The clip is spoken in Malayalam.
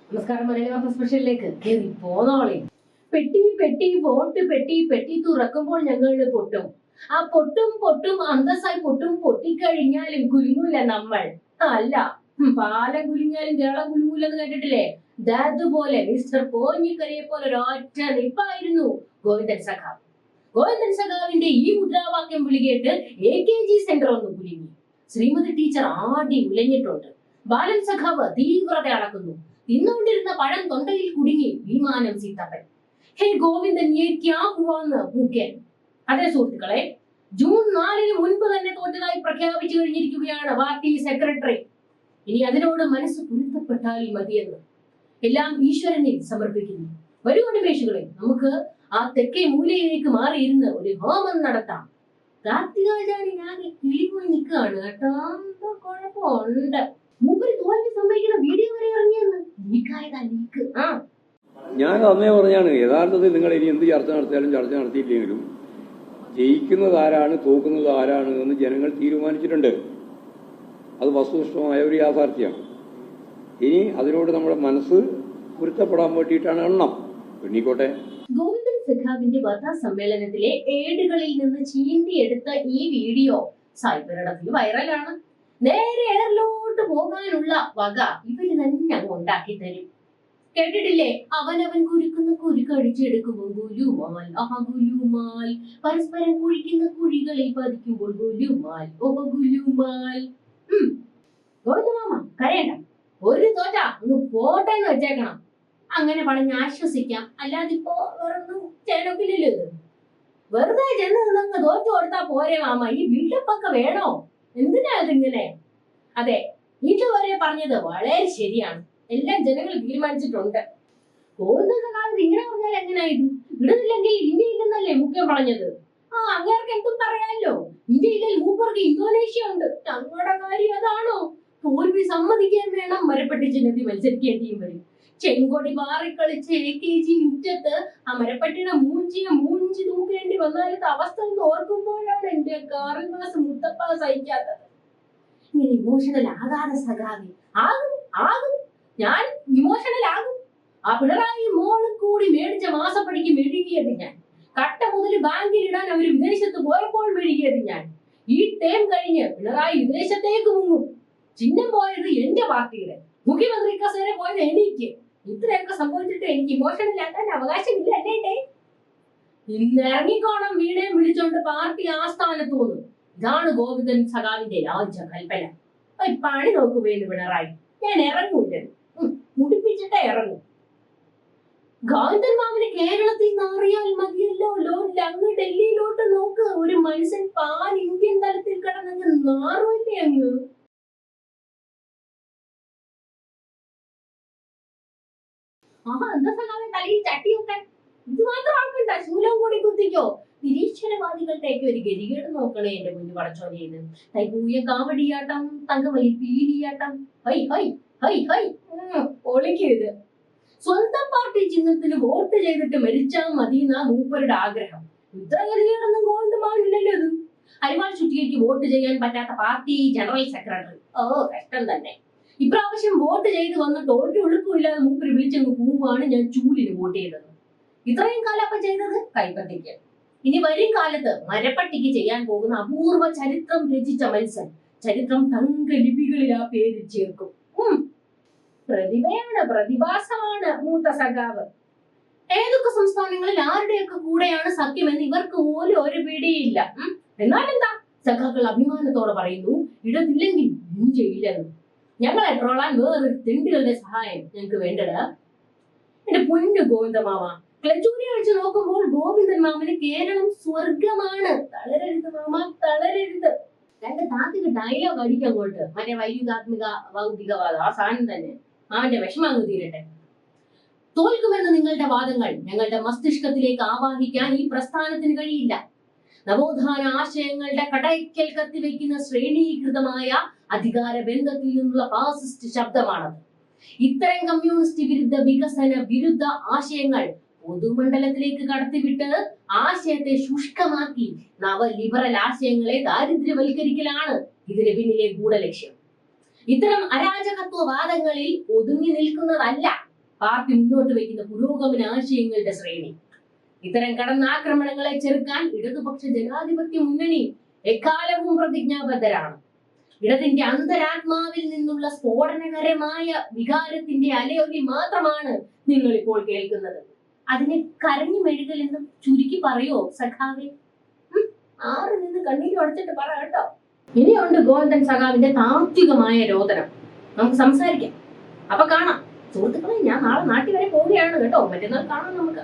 നമസ്കാരം. മലയാള സ്പെഷ്യലിലേക്ക് കയറി പോന്നോളെ. പെട്ടി പെട്ടി വോട്ട് പെട്ടി പെട്ടി തുറക്കുമ്പോൾ ഞങ്ങൾ പൊട്ടും. ആ പൊട്ടും പൊട്ടും അന്തസ്സായി പൊട്ടും. പൊട്ടിക്കഴിഞ്ഞാലും കുലുങ്ങൂല നമ്മൾ. അല്ല, പാലം കുലുങ്ങിയാലും കേരളം കുലുങ്ങൂലെന്ന് കേട്ടിട്ടില്ലേ? അതുപോലെ മിസ്റ്റർ പോഞ്ഞിക്കരയെ പോലെ ഒരൊറ്റ നിപ്പായിരുന്നു ഗോവിന്ദൻ സഖാവ്. ഗോവിന്ദൻ സഖാവിന്റെ ഈ മുദ്രാവാക്യം വിളികേട്ട് AKG സെന്റർ ഒന്ന് കുലുങ്ങി. ശ്രീമതി ടീച്ചർ ആടി ഉലഞ്ഞിട്ടുണ്ട്. ബാലൻ സഖാവ് തീവ്രത അളക്കുന്നു. തിന്നുകൊണ്ടിരുന്ന പഴം തൊണ്ടയിൽ കുടുങ്ങി വിമാനം സീതപ്പൻ. ഹേ ഗോവിന്ദൻ, യേ ക്യാ ഹുവാന്ന് മുഖ്യൻ. അതെ സുഹൃത്തുക്കളെ, ജൂൺ 4-ന് മുൻപ് തന്നെ തോറ്റതായി പ്രഖ്യാപിച്ചു കഴിഞ്ഞിരിക്കുകയാണ് പാർട്ടി സെക്രട്ടറി. ഇനി അതിനോട് മനസ്സ് പൊരുത്തപ്പെട്ടാൽ മതിയെന്ന് എല്ലാം ഈശ്വരനെ സമർപ്പിക്കുന്നു. വരൂ അനിമേഷുകളെ, നമുക്ക് ആ തെക്കേ മൂലയിലേക്ക് മാറിയിരുന്ന് ഒരു ഹോമം നടത്താം. കാർത്തികാചാര്യനാകെ കിളിപോയി നിൽക്കുകയാണ് കേട്ടോ. എന്തോ കുഴപ്പമുണ്ട്. മൂപ്പര് തോൽവി സംഭവിക്കുന്ന വീഡിയോ വരെ ഇറങ്ങിയെന്ന് ലീക്കായതാ ലീക്ക്. ഞാൻ അന്നേ പറഞ്ഞാണ്, യഥാർത്ഥത്തിൽ നിങ്ങൾ ഇനി എന്ത് ചർച്ച നടത്തിയാലും ചർച്ച നടത്തിയില്ലെങ്കിലും ജയിക്കുന്നത് ആരാണ് തോക്കുന്നത് ആരാണ് എന്ന് ജനങ്ങൾ തീരുമാനിച്ചിട്ടുണ്ട്. അത് വസ്തുനിഷ്ഠമായ ഒരു യാഥാർത്ഥ്യമാണ്. ഇനി അതിനോട് നമ്മുടെ മനസ്സ് പൊരുത്തപ്പെടാൻ വേണ്ടിയിട്ടാണ് എണ്ണം എണ്ണിക്കോട്ടെ. ഗോവിന്ദൻ സഖാവിന്റെ വാർത്താ സമ്മേളനത്തിലെ ഏടുകളിൽ നിന്ന് ചീന്തിയെടുത്ത ഈ വീഡിയോ സൈബറിടത്തിൽ വൈറലാണ്. നേരെ എയറിലോട്ട് പോകാനുള്ള വക ഇവര് തന്നെ അങ്ങ് ഉണ്ടാക്കി തരും. കേട്ടിട്ടില്ലേ? അവനവൻ കുരുക്കുന്ന കുരുക്കടിച്ചെടുക്കുമ്പോൾ ഗുലുമാൽ, ഗുലുമാൽ. പരസ്പരം കുഴിക്കുന്ന കുഴികളിൽ പതിക്കുമ്പോൾ ഗുലുമാൽ, ഗുലുമാൽ. ഗോവിന്ദമാമ കരയണ്ട, ഒരു തോറ്റ ഒന്ന് പോട്ടെന്ന് വെച്ചേക്കണം. അങ്ങനെ പറഞ്ഞ് ആശ്വസിക്കാം. അല്ലാതിപ്പോ വേറൊന്നും ചേനൊക്കില്ലല്ലോ. ഇത് വെറുതെ ചെന്ന് നിന്നങ്ങ് തോറ്റു കൊടുത്താ പോരെ മാമ. ഈ ബിൽഡപ്പൊക്കെ വേണോ? എന്തിനാ ഇതിങ്ങനെ? അതെ, ഇതുവരെ പറഞ്ഞത് വളരെ ശരിയാണ്. എല്ലാം ജനങ്ങൾ തീരുമാനിച്ചിട്ടുണ്ട്. ഗോവിന്ദ സഖാവ് ഇങ്ങനെ പറഞ്ഞാൽ എങ്ങനെയായത്? ഇടുന്നില്ലെങ്കിൽ ഇന്ത്യ ഇല്ലെന്നല്ലേ മുഖ്യം പറഞ്ഞത്? അങ്ങേർക്ക് എന്തും പറയാലോ. ഇന്ത്യയിലെ മൂപ്പർക്ക് ഇന്തോനേഷ്യ ഉണ്ട്. ഞങ്ങളുടെ കാര്യം അതാണോ? തോൽവി സമ്മതിക്കാൻ വേണം. മരപ്പെട്ടി ചിഹ്നത്തിൽ മത്സരിക്കേണ്ടിയും വരും. ചെങ്കൊടി മാറിക്കളിച്ച് AKG മുറ്റത്ത് ആ മരപ്പട്ടിയുടെ മൂഞ്ചി തൂക്കേണ്ടി വന്നാലത്തെ അവസ്ഥ ഒന്ന് ഓർക്കുമ്പോഴാണ് എന്റെ കാറിൽ മാസം മുത്തപ്പ സഹിക്കാത്തത്. ഇങ്ങനെ ഇമോഷണൽ ആകാതെ സഖാവി. ആകും ഞാൻ ഇമോഷണൽ ആകും. ആ പിണറായി മോളിൽ കൂടി മേടിച്ച മാസപ്പടിക്ക് മെഴുകിയത് ഞാൻ. കട്ട മുതൽ ബാങ്കിൽ ഇടാൻ അവര് വിദേശത്ത് പോയപ്പോൾ മെഴുകിയത് ഞാൻ. ഈ ടേം കഴിഞ്ഞ് പിണറായി വിദേശത്തേക്ക് മുങ്ങും. ചിഹ്നം പോയത് എന്റെ പാർട്ടിയുടെ. മുഖ്യമന്ത്രി കസേര പോയത് എനിക്ക്. ഇത്രയൊക്കെ സംഭവിച്ചിട്ട് എനിക്ക് ഇമോഷണൽ ആക്കാൻ അവകാശമില്ല അല്ലേ? ഇന്ന് ഇറങ്ങിക്കോണം വീണേം വിളിച്ചോണ്ട് പാർട്ടി ആസ്ഥാനത്ത് തോന്നും. ഇതാണ് ഗോവിന്ദൻ സഖാവിന്റെ രാജകൽപ്പന. പണി നോക്കുവേന്ന് പിണറായി. ഞാൻ ഇറങ്ങൂല്ല, മുടിപ്പിച്ചിട്ടേ ഇറങ്ങും. ഗോവിന്ദൻ മാമന് കേരളത്തിൽ നാറിയാൽ മതിയല്ലോ. അങ്ങ് ഡൽഹിയിലോട്ട് നോക്ക്. ഒരു മനുഷ്യൻ പാൻ ഇന്ത്യൻ തലത്തിൽ കിടന്നങ്ങ് നാറുമല്ലേ അങ്ങ്. എന്താ സഖാവെ തലയിൽ ചട്ടിയൊക്കെ? ഇത് മാത്രം ആക്കണ്ട, ശൂലം കൂടി കുത്തിക്കോ. നിരീശ്വരവാദികളുടെയൊക്കെ ഒരു ഗതികേട് നോക്കണേ എന്റെ മുന്നു പടച്ചോനെന്ന്. തൈപൂയ കാവടിയാട്ടം, തങ്കമയിൽ പീലിയാട്ടം. Hi hi hi hi. ഒളിക്കരുത്. സ്വന്തം പാർട്ടി ചിഹ്നത്തിന് വോട്ട് ചെയ്തിട്ട് മരിച്ചാൽ മതി എന്നാ മൂപ്പരുടെ ആഗ്രഹം. ഇത്ര ഗതികേടൊന്നും ഗോവിന്ദമാവില്ലല്ലോ. ഇത് അരിവാൾ ചുറ്റികയ്ക്ക് വോട്ട് ചെയ്യാൻ പറ്റാത്ത പാർട്ടി ജനറൽ സെക്രട്ടറി. കഷ്ടം തന്നെ. ഇപ്രാവശ്യം വോട്ട് ചെയ്ത് വന്നിട്ട് ഒരു എളുപ്പമില്ലാതെ മൂപ്പര് വിളിച്ചങ്ങ് പോവാണ് ഞാൻ ചൂലിന് വോട്ട് ചെയ്തത്. ഇത്രയും കാലം അപ്പൊ ചെയ്തത് കൈപ്പറ്റിക്ക്. ഇനി വരും കാലത്ത് മരപ്പട്ടിക്ക് ചെയ്യാൻ പോകുന്ന അപൂർവ ചരിത്രം രചിച്ച മത്സരം. ചരിത്രം തങ്ക ലിപികളിൽ ആ പേര് ചേർക്കും. പ്രതിഭയാണ്, പ്രതിഭാസമാണ് മൂത്ത സഖാവ്. ഏതൊക്കെ സംസ്ഥാനങ്ങളിൽ ആരുടെയൊക്കെ കൂടെയാണ് സഖ്യമെന്ന് ഇവർക്ക് പോലും ഒരു പിടിയില്ല. എന്നാലെന്താ, സഖാക്കൾ അഭിമാനത്തോടെ പറയുന്നു, ഇടതില്ലെങ്കിൽ ഇന്ത്യയില്ലെന്ന്. ഞങ്ങളെ ട്രോളാൻ വേറൊരു തെണ്ടുകളുടെ സഹായം ഞങ്ങൾക്ക് വേണ്ടത്. എന്റെ പൊന്നു ഗോവിന്ദമാമ, ക്ലച്ചൂരി വെച്ച് നോക്കുമ്പോൾ ഗോവിന്ദൻ മാമന് കേരളം സ്വർഗമാണ്. തളരരുത് മാമ, തളരരുത്. രണ്ട് താത്വിക ഡയലോഗ് അടിക്കങ്ങോട്ട്. മറ്റേ വൈദ്യുതാത്മിക ഭൗതികവാദം ആ സാധനം തന്നെ. മാമന്റെ വിഷമം അങ്ങ് തീരട്ടെ. തോൽക്കുമെന്ന് നിങ്ങളുടെ വാദങ്ങൾ ഞങ്ങളുടെ മസ്തിഷ്കത്തിലേക്ക് ആവാഹിക്കാൻ ഈ പ്രസ്ഥാനത്തിന് കഴിയില്ല. നവോത്ഥാന ആശയങ്ങളുടെ കടയ്ക്കൽ കത്തിവെക്കുന്ന ശ്രേണീകൃതമായ അധികാര ബന്ധത്തിൽ നിന്നുള്ള ഫാസിസ്റ്റ് ശബ്ദമാണത്. ഇത്തരം കമ്മ്യൂണിസ്റ്റ് വിരുദ്ധ വികസന വിരുദ്ധ ആശയങ്ങൾ പൊതുമണ്ഡലത്തിലേക്ക് കടത്തിവിട്ട് ആശയത്തെ ശുഷ്കമാക്കി നവ ലിബറൽ ആശയങ്ങളെ ദാരിദ്ര്യവൽക്കരിക്കലാണ് ഇതിന് പിന്നിലെ ഗൂഢലക്ഷ്യം. ഇത്തരം അരാജകത്വവാദങ്ങളിൽ ഒതുങ്ങി നിൽക്കുന്നതല്ല പാർട്ടി മുന്നോട്ട് വയ്ക്കുന്ന പുരോഗമന ആശയങ്ങളുടെ ശ്രേണി. ഇത്തരം കടന്നാക്രമണങ്ങളെ ചെറുക്കാൻ ഇടതുപക്ഷ ജനാധിപത്യ മുന്നണി എക്കാലവും പ്രതിജ്ഞാബദ്ധരാണ്. ഇടതിന്റെ അന്തരാത്മാവിൽ നിന്നുള്ള സ്ഫോടനകരമായ വികാരത്തിന്റെ അലയൊലി മാത്രമാണ് നിങ്ങൾ ഇപ്പോൾ കേൾക്കുന്നത്. അതിനെ കരഞ്ഞു മെഴുകലെന്ന് ചുരുക്കി പറയോ സഖാവേ? ആറ് നിന്ന് കണ്ണീര് ഉടച്ചിട്ട് പറ കേട്ടോ. ഇനിയുണ്ട് ഗോവിന്ദൻ സഖാവിന്റെ താത്വികമായ രോദനം. നമുക്ക് സംസാരിക്കാം. അപ്പൊ കാണാം സുഹൃത്തുക്കളെ. ഞാൻ നാളെ നാട്ടിൽ വരെ പോവുകയാണ് കേട്ടോ. മറ്റന്നാൾ കാണാം നമുക്ക്.